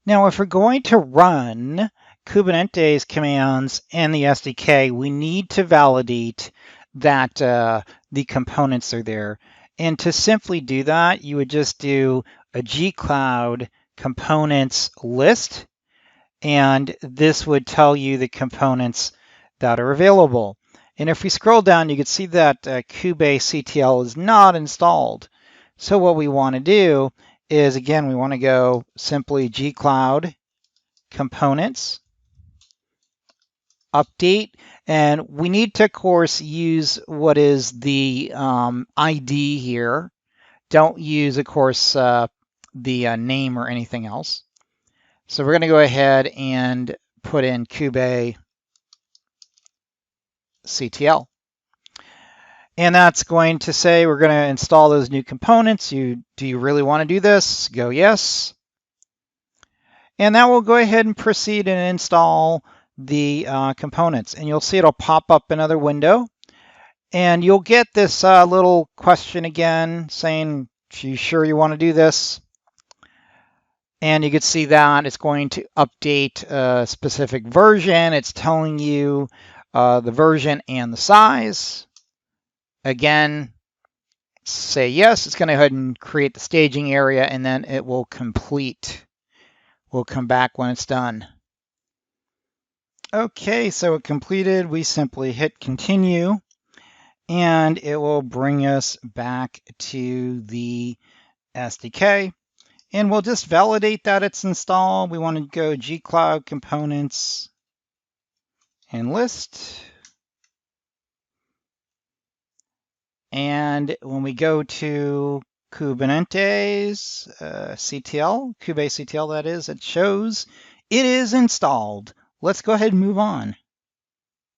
Now, if we're going to run Kubernetes commands in the SDK, we need to validate that the components are there. And to simply do that, you would just do a Gcloud components list, and this would tell you the components that are available. And if we scroll down, you can see that kubectl is not installed. So what we want to do is, again, we want to go simply Gcloud components, update, and we need to, of course, use what is the ID here. Don't use, of course, the name or anything else. So we're going to go ahead and put in kubectl. And that's going to say we're going to install those new components. Do you really want to do this? Go yes. And that will go ahead and proceed and install the components. And you'll see it'll pop up another window. And you'll get this little question again saying, are you sure you want to do this? And you can see that it's going to update a specific version. It's telling you the version and the size. Again, say yes. It's going to go ahead and create the staging area, and then it will complete. We'll come back when it's done. Okay, so it completed. We simply hit continue, and it will bring us back to the SDK. And we'll just validate that it's installed. We want to go Gcloud components and list. And when we go to Kubernetes CTL, kubectl that is, it shows it is installed. Let's go ahead and move on.